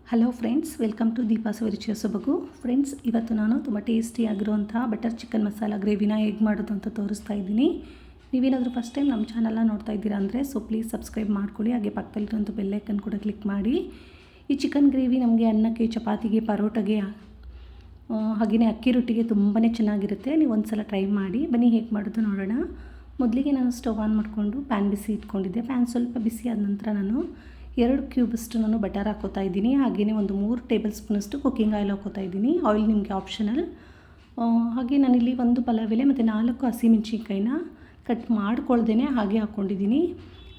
Hello friends, welcome to Deepa's ರುಚಿಯ ಸೊಬಗು. Friends, ಇವತ್ತು ನಾನು ತುಂಬ ಟೇಸ್ಟಿಯಾಗಿರುವಂಥ ಬಟರ್ ಚಿಕನ್ ಮಸಾಲ ಗ್ರೇವಿನ ಹೇಗೆ ಮಾಡೋದು ಅಂತ ತೋರಿಸ್ತಾ ಇದ್ದೀನಿ. ನೀವೇನಾದರೂ ಫಸ್ಟ್ ಟೈಮ್ ನಮ್ಮ ಚಾನಲ್ನ ನೋಡ್ತಾ ಇದ್ದೀರಾ ಅಂದರೆ ಪ್ಲೀಸ್ ಸಬ್ಸ್ಕ್ರೈಬ್ ಮಾಡ್ಕೊಳ್ಳಿ. ಹಾಗೆ ಪಕ್ಕದಲ್ಲಿರುವಂಥ ಬೆಲ್ಲೈಕನ್ ಕೂಡ ಕ್ಲಿಕ್ ಮಾಡಿ. ಈ ಚಿಕನ್ ಗ್ರೇವಿ ನಮಗೆ ಅನ್ನಕ್ಕೆ, ಚಪಾತಿಗೆ, ಪರೋಟಗೆ ಹಾಗೆಯೇ ಅಕ್ಕಿ ರೊಟ್ಟಿಗೆ ತುಂಬಾ ಚೆನ್ನಾಗಿರುತ್ತೆ. ನೀವು ಒಂದು ಸಲ ಟ್ರೈ ಮಾಡಿ. ಬನ್ನಿ ಹೇಗೆ ಮಾಡೋದು ನೋಡೋಣ. ಮೊದಲಿಗೆ ನಾನು ಸ್ಟವ್ ಆನ್ ಮಾಡಿಕೊಂಡು ಪ್ಯಾನ್ ಬಿಸಿ ಇಟ್ಕೊಂಡಿದ್ದೆ. ಪ್ಯಾನ್ ಸ್ವಲ್ಪ ಬಿಸಿ ಆದ ನಂತರ ನಾನು 2 ಕ್ಯೂಬಷ್ಟು ನಾನು ಬಟರ್ ಹಾಕೋತಾ ಇದ್ದೀನಿ. ಹಾಗೆಯೇ ಒಂದು 3 ಟೇಬಲ್ ಸ್ಪೂನಷ್ಟು ಕುಕ್ಕಿಂಗ್ ಆಯಿಲ್ ಹಾಕೋತಾ ಇದ್ದೀನಿ. ಆಯಿಲ್ ನಿಮಗೆ ಆಪ್ಷನಲ್. ಹಾಗೆ ನಾನಿಲ್ಲಿ 1 ಪಲಾವ್ ಎಲೆ ಮತ್ತು 4 ಹಸಿಮೆಣಸಿನ್ಕಾಯಿನ ಕಟ್ ಮಾಡ್ಕೊಳ್ದೇ ಹಾಗೆ ಹಾಕ್ಕೊಂಡಿದ್ದೀನಿ.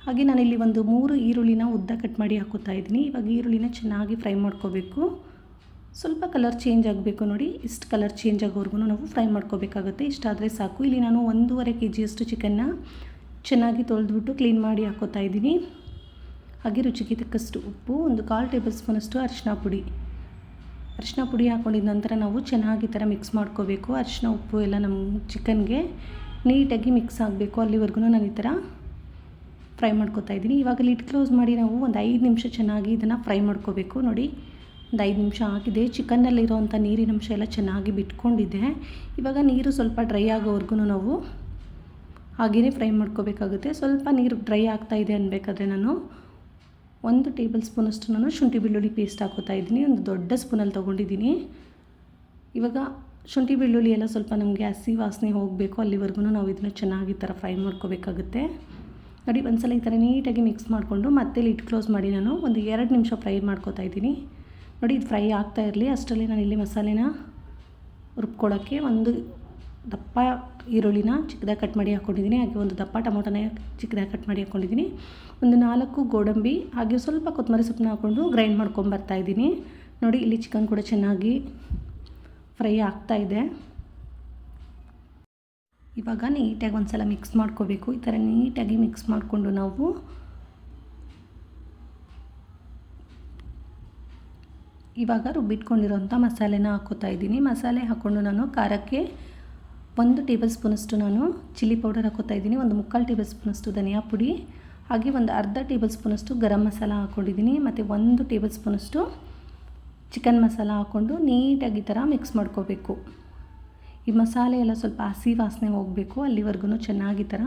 ಹಾಗೆ ನಾನಿಲ್ಲಿ ಒಂದು 3 ಈರುಳ್ಳಿನ ಉದ್ದ ಕಟ್ ಮಾಡಿ ಹಾಕೋತಾ ಇದ್ದೀನಿ. ಇವಾಗ ಈರುಳ್ಳಿನ ಚೆನ್ನಾಗಿ ಫ್ರೈ ಮಾಡ್ಕೋಬೇಕು. ಸ್ವಲ್ಪ ಕಲರ್ ಚೇಂಜ್ ಆಗಬೇಕು ನೋಡಿ. ಇಷ್ಟು ಕಲರ್ ಚೇಂಜ್ ಆಗೋವರೆಗೂ ನಾವು ಫ್ರೈ ಮಾಡ್ಕೋಬೇಕಾಗುತ್ತೆ. ಇಷ್ಟಾದರೆ ಸಾಕು. ಇಲ್ಲಿ ನಾನು 1.5 kg ಚಿಕನ್ನ ಚೆನ್ನಾಗಿ ತೊಳೆದ್ಬಿಟ್ಟು ಕ್ಲೀನ್ ಮಾಡಿ ಹಾಕೋತಾ ಇದ್ದೀನಿ. ಹಾಗೆ ರುಚಿಗೆ ತಕ್ಕಷ್ಟು ಉಪ್ಪು, 1/4 ಟೇಬಲ್ ಸ್ಪೂನಷ್ಟು ಅರಿಶಿನ ಪುಡಿ ಹಾಕ್ಕೊಂಡಿದ್ದ ನಂತರ ನಾವು ಚೆನ್ನಾಗಿ ಈ ಥರ ಮಿಕ್ಸ್ ಮಾಡ್ಕೋಬೇಕು. ಅರಿಶಿನ ಉಪ್ಪು ಎಲ್ಲ ನಮ್ಮ ಚಿಕನ್ಗೆ ನೀಟಾಗಿ ಮಿಕ್ಸ್ ಆಗಬೇಕು. ಅಲ್ಲಿವರೆಗೂ ನಾನು ಈ ಥರ ಫ್ರೈ ಮಾಡ್ಕೋತಾ ಇದ್ದೀನಿ. ಇವಾಗ ಲಿಡ್ ಕ್ಲೋಸ್ ಮಾಡಿ ನಾವು ಒಂದು 5 ನಿಮಿಷ ಚೆನ್ನಾಗಿ ಇದನ್ನು ಫ್ರೈ ಮಾಡ್ಕೋಬೇಕು. ನೋಡಿ, ಒಂದು 5 ನಿಮಿಷ ಆಗಿದೆ. ಚಿಕನ್ನಲ್ಲಿರೋವಂಥ ನೀರಿನಂಶ ಎಲ್ಲ ಚೆನ್ನಾಗಿ ಬಿಟ್ಕೊಂಡಿದೆ. ಇವಾಗ ನೀರು ಸ್ವಲ್ಪ ಡ್ರೈ ಆಗೋವರೆಗೂ ನಾವು ಹಾಗೆಯೇ ಫ್ರೈ ಮಾಡ್ಕೋಬೇಕಾಗುತ್ತೆ. ಸ್ವಲ್ಪ ನೀರು ಡ್ರೈ ಆಗ್ತಾಯಿದೆ ಅನ್ಬೇಕಾದ್ರೆ ನಾನು 1 ಟೇಬಲ್ ಸ್ಪೂನಷ್ಟು ನಾನು ಶುಂಠಿ ಬೆಳ್ಳುಳ್ಳಿ ಪೇಸ್ಟ್ ಹಾಕೋತಾ ಇದ್ದೀನಿ. ಒಂದು ದೊಡ್ಡ ಸ್ಪೂನಲ್ಲಿ ತೊಗೊಂಡಿದ್ದೀನಿ. ಇವಾಗ ಶುಂಠಿ ಬೆಳ್ಳುಳ್ಳಿ ಎಲ್ಲ ಸ್ವಲ್ಪ ನಮಗೆ ಹಸಿ ವಾಸನೆ ಹೋಗಬೇಕು. ಅಲ್ಲಿವರೆಗೂ ನಾವು ಇದನ್ನು ಚೆನ್ನಾಗಿ ಈ ಥರ ಫ್ರೈ ಮಾಡ್ಕೋಬೇಕಾಗುತ್ತೆ. ನೋಡಿ, ಒಂದ್ಸಲ ಈ ಥರ ನೀಟಾಗಿ ಮಿಕ್ಸ್ ಮಾಡಿಕೊಂಡು ಮತ್ತೆ ಲಿಡ್ ಕ್ಲೋಸ್ ಮಾಡಿ ನಾನು ಒಂದು 2 ನಿಮಿಷ ಫ್ರೈ ಮಾಡ್ಕೋತಾ ಇದ್ದೀನಿ. ನೋಡಿ, ಇದು ಫ್ರೈ ಆಗ್ತಾ ಇರಲಿ. ಅಷ್ಟರಲ್ಲಿ ನಾನು ಇಲ್ಲಿ ಮಸಾಲೆನ ರುಬ್ಕೊಳ್ಳೋಕ್ಕೆ ಒಂದು ದಪ್ಪ ಈರುಳ್ಳಿನ ಚಿಕ್ಕದಾಗಿ ಕಟ್ ಮಾಡಿ ಹಾಕ್ಕೊಂಡಿದ್ದೀನಿ. ಹಾಗೆ ಒಂದು ದಪ್ಪ ಟೊಮೊಟೊನ ಚಿಕ್ಕದಾಗಿ ಕಟ್ ಮಾಡಿ ಹಾಕ್ಕೊಂಡಿದ್ದೀನಿ. ಒಂದು 4 ಗೋಡಂಬಿ ಹಾಗೆ ಸ್ವಲ್ಪ ಕೊತ್ತಂಬರಿ ಸೊಪ್ಪನ್ನ ಹಾಕ್ಕೊಂಡು ಗ್ರೈಂಡ್ ಮಾಡ್ಕೊಂಬರ್ತಾಯಿದ್ದೀನಿ. ನೋಡಿ, ಇಲ್ಲಿ ಚಿಕನ್ ಕೂಡ ಚೆನ್ನಾಗಿ ಫ್ರೈ ಆಗ್ತಾಯಿದೆ. ಇವಾಗ ನೀಟಾಗಿ ಒಂದು ಸಲ ಮಿಕ್ಸ್ ಮಾಡ್ಕೋಬೇಕು. ಈ ಥರ ನೀಟಾಗಿ ಮಿಕ್ಸ್ ಮಾಡಿಕೊಂಡು ನಾವು ಇವಾಗ ರುಬ್ಬಿಟ್ಕೊಂಡಿರೋಂಥ ಮಸಾಲೆನ ಹಾಕೋತಾ ಇದ್ದೀನಿ. ಮಸಾಲೆ ಹಾಕ್ಕೊಂಡು ನಾನು ಖಾರಕ್ಕೆ 1 ಟೇಬಲ್ ಸ್ಪೂನಷ್ಟು ನಾನು ಚಿಲ್ಲಿ ಪೌಡರ್ ಹಾಕೋತಾ ಇದ್ದೀನಿ. 1/4 ಟೇಬಲ್ ಸ್ಪೂನಷ್ಟು ಧನಿಯಾ ಪುಡಿ, ಹಾಗೆ ಒಂದು ಅರ್ಧ ಟೇಬಲ್ ಸ್ಪೂನಷ್ಟು ಗರಂ ಮಸಾಲ ಹಾಕ್ಕೊಂಡಿದ್ದೀನಿ. ಮತ್ತು 1 ಟೇಬಲ್ ಸ್ಪೂನಷ್ಟು ಚಿಕನ್ ಮಸಾಲ ಹಾಕ್ಕೊಂಡು ನೀಟಾಗಿ ಈ ಥರ ಮಿಕ್ಸ್ ಮಾಡ್ಕೋಬೇಕು. ಈ ಮಸಾಲೆ ಎಲ್ಲ ಸ್ವಲ್ಪ ಹಸಿ ವಾಸನೆ ಹೋಗಬೇಕು. ಅಲ್ಲಿವರೆಗೂ ಚೆನ್ನಾಗಿ ಈ ಥರ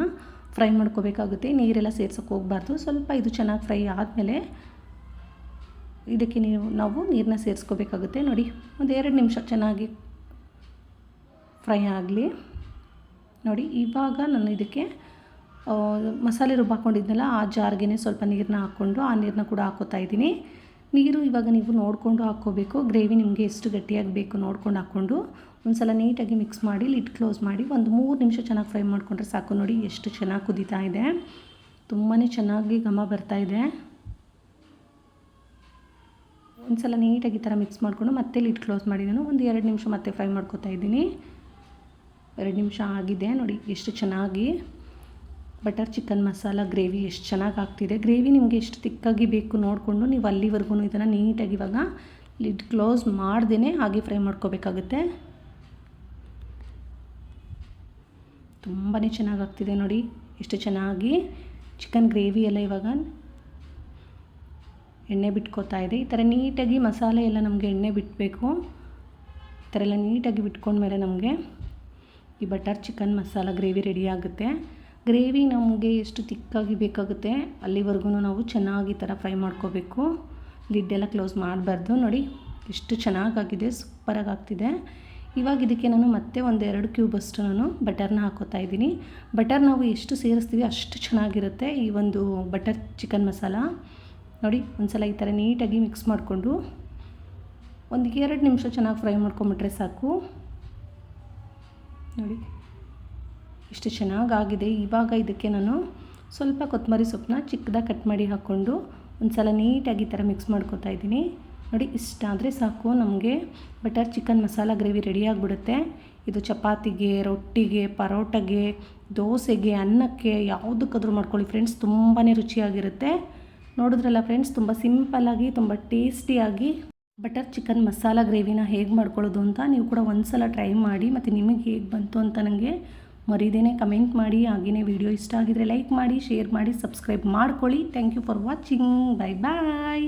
ಫ್ರೈ ಮಾಡ್ಕೋಬೇಕಾಗುತ್ತೆ. ನೀರೆಲ್ಲ ಸೇರ್ಸೋಕ್ಕೆ ಹೋಗಬಾರ್ದು. ಸ್ವಲ್ಪ ಇದು ಚೆನ್ನಾಗಿ ಫ್ರೈ ಆದಮೇಲೆ ಇದಕ್ಕೆ ನಾವು ನೀರನ್ನ ಸೇರಿಸ್ಕೋಬೇಕಾಗುತ್ತೆ. ನೋಡಿ, ಒಂದು 2 ನಿಮಿಷ ಚೆನ್ನಾಗಿ ಫ್ರೈ ಆಗಲಿ. ನೋಡಿ, ಇವಾಗ ನಾನು ಇದಕ್ಕೆ ಮಸಾಲೆ ರುಬ್ಬಾಕೊಂಡಿದ್ನಲ್ಲ ಆ ಜಾರ್ಗೆ ಸ್ವಲ್ಪ ನೀರನ್ನ ಹಾಕ್ಕೊಂಡು ಆ ನೀರನ್ನ ಕೂಡ ಹಾಕೋತಾ ಇದ್ದೀನಿ. ನೀರು ಇವಾಗ ನೀವು ನೋಡಿಕೊಂಡು ಹಾಕ್ಕೋಬೇಕು. ಗ್ರೇವಿ ನಿಮಗೆ ಎಷ್ಟು ಗಟ್ಟಿಯಾಗಿ ಬೇಕು ನೋಡ್ಕೊಂಡು ಹಾಕ್ಕೊಂಡು ಒಂದು ಸಲ ನೀಟಾಗಿ ಮಿಕ್ಸ್ ಮಾಡಿ ಲಿಡ್ ಕ್ಲೋಸ್ ಮಾಡಿ ಒಂದು 3 ನಿಮಿಷ ಚೆನ್ನಾಗಿ ಫ್ರೈ ಮಾಡಿಕೊಂಡ್ರೆ ಸಾಕು. ನೋಡಿ, ಎಷ್ಟು ಚೆನ್ನಾಗಿ ಕುದೀತಾ ಇದೆ. ತುಂಬಾ ಚೆನ್ನಾಗಿ ಘಮ ಬರ್ತಾಯಿದೆ. ಒಂದು ಸಲ ನೀಟಾಗಿ ಈ ಥರ ಮಿಕ್ಸ್ ಮಾಡಿಕೊಂಡು ಮತ್ತೆ ಲಿಡ್ ಕ್ಲೋಸ್ ಮಾಡಿ ನಾನು ಒಂದು 2 ನಿಮಿಷ ಮತ್ತೆ ಫ್ರೈ ಮಾಡ್ಕೋತಾ ಇದ್ದೀನಿ. 2 ನಿಮಿಷ ಆಗಿದೆ. ನೋಡಿ, ಎಷ್ಟು ಚೆನ್ನಾಗಿ ಬಟರ್ ಚಿಕನ್ ಮಸಾಲ ಗ್ರೇವಿ ಎಷ್ಟು ಚೆನ್ನಾಗಿ ಆಗ್ತಿದೆ. ಗ್ರೇವಿ ನಿಮಗೆ ಎಷ್ಟು ತಿಕ್ಕಾಗಿ ಬೇಕು ನೋಡಿಕೊಂಡು ನೀವು ಅಲ್ಲಿವರೆಗೂ ಇದನ್ನು ನೀಟಾಗಿ ಇವಾಗ ಲಿಡ್ ಕ್ಲೋಸ್ ಮಾಡ್ದೇ ಹಾಗೆ ಫ್ರೈ ಮಾಡ್ಕೋಬೇಕಾಗುತ್ತೆ. ತುಂಬಾ ಚೆನ್ನಾಗಾಗ್ತಿದೆ. ನೋಡಿ, ಎಷ್ಟು ಚೆನ್ನಾಗಿ ಚಿಕನ್ ಗ್ರೇವಿ ಎಲ್ಲ ಇವಾಗ ಎಣ್ಣೆ ಬಿಟ್ಕೋತಾ ಇದೆ. ಈ ಥರ ನೀಟಾಗಿ ಮಸಾಲೆ ಎಲ್ಲ ನಮಗೆ ಎಣ್ಣೆ ಬಿಟ್ಟಬೇಕು. ಈ ಥರ ಎಲ್ಲ ನೀಟಾಗಿ ಬಿಟ್ಕೊಂಡ್ಮೇಲೆ ನಮಗೆ ಈ butter chicken masala gravy ready ಆಗುತ್ತೆ. ಗ್ರೇವಿ ನಮಗೆ ಎಷ್ಟು ತಿಕ್ಕಾಗಿ ಬೇಕಾಗುತ್ತೆ ಅಲ್ಲಿವರೆಗೂ ನಾವು ಚೆನ್ನಾಗಿ ಈ ಥರ ಫ್ರೈ ಮಾಡ್ಕೋಬೇಕು. ಲಿಡ್ಡೆಲ್ಲ ಕ್ಲೋಸ್ ಮಾಡಬಾರ್ದು. ನೋಡಿ, ಎಷ್ಟು ಚೆನ್ನಾಗಾಗಿದೆ, ಸೂಪರಾಗಿ ಆಗ್ತಿದೆ. ಇವಾಗ ಇದಕ್ಕೆ ನಾನು ಮತ್ತೆ ಒಂದು 2 ಕ್ಯೂಬಷ್ಟು ನಾನು ಬಟರ್ನ ಹಾಕೋತಾ ಇದ್ದೀನಿ. ಬಟರ್ ನಾವು ಎಷ್ಟು ಸೇರಿಸ್ತೀವಿ ಅಷ್ಟು ಚೆನ್ನಾಗಿರುತ್ತೆ ಈ ಒಂದು ಬಟರ್ ಚಿಕನ್ ಮಸಾಲ. ನೋಡಿ, ಒಂದು ಸಲ ಈ ಥರ ನೀಟಾಗಿ ಮಿಕ್ಸ್ ಮಾಡಿಕೊಂಡು ಒಂದು 2 ನಿಮಿಷ ಚೆನ್ನಾಗಿ ಫ್ರೈ ಮಾಡ್ಕೊಂಬಿಟ್ರೆ ಸಾಕು. ನೋಡಿ, ಎಷ್ಟು ಚೆನ್ನಾಗಾಗಿದೆ. ಇವಾಗ ಇದಕ್ಕೆ ನಾನು ಸ್ವಲ್ಪ ಕೊತ್ತಂಬರಿ ಸೊಪ್ಪನ್ನ ಚಿಕ್ಕದಾಗಿ ಕಟ್ ಮಾಡಿ ಹಾಕ್ಕೊಂಡು ಒಂದು ಸಲ ನೀಟಾಗಿ ಈ ಥರ ಮಿಕ್ಸ್ ಮಾಡ್ಕೋತಾ ಇದ್ದೀನಿ. ನೋಡಿ, ಇಷ್ಟಾದರೆ ಸಾಕು, ನಮಗೆ butter chicken masala gravy ready ಆಗಿಬಿಡುತ್ತೆ. ಇದು ಚಪಾತಿಗೆ, ರೊಟ್ಟಿಗೆ, ಪರೋಟಗೆ, ದೋಸೆಗೆ, ಅನ್ನಕ್ಕೆ ಯಾವುದಕ್ಕಾದ್ರೂ ಮಾಡ್ಕೊಳ್ಳಿ ಫ್ರೆಂಡ್ಸ್. ತುಂಬಾ ರುಚಿಯಾಗಿರುತ್ತೆ. ನೋಡಿದ್ರಲ್ಲ ಫ್ರೆಂಡ್ಸ್, ತುಂಬ ಸಿಂಪಲ್ಲಾಗಿ ತುಂಬ ಟೇಸ್ಟಿಯಾಗಿ ಬಟರ್ ಚಿಕನ್ ಮಸಾಲ ಗ್ರೇವಿನ ಹೇಗೆ ಮಾಡ್ಕೊಳ್ಳೋದು ಅಂತ ನೀವು ಕೂಡ ಒಂದು ಸಲ ಟ್ರೈ ಮಾಡಿ. ಮತ್ತು ನಿಮಗೆ ಹೇಗೆ ಬಂತು ಅಂತ ನನಗೆ ಮರಿದೇನೆ ಕಮೆಂಟ್ ಮಾಡಿ. ಹಾಗೆಯೇ ವಿಡಿಯೋ ಇಷ್ಟ ಆಗಿದರೆ ಲೈಕ್ ಮಾಡಿ, ಶೇರ್ ಮಾಡಿ, ಸಬ್ಸ್ಕ್ರೈಬ್ ಮಾಡ್ಕೊಳ್ಳಿ. Thank you for watching. Bye bye.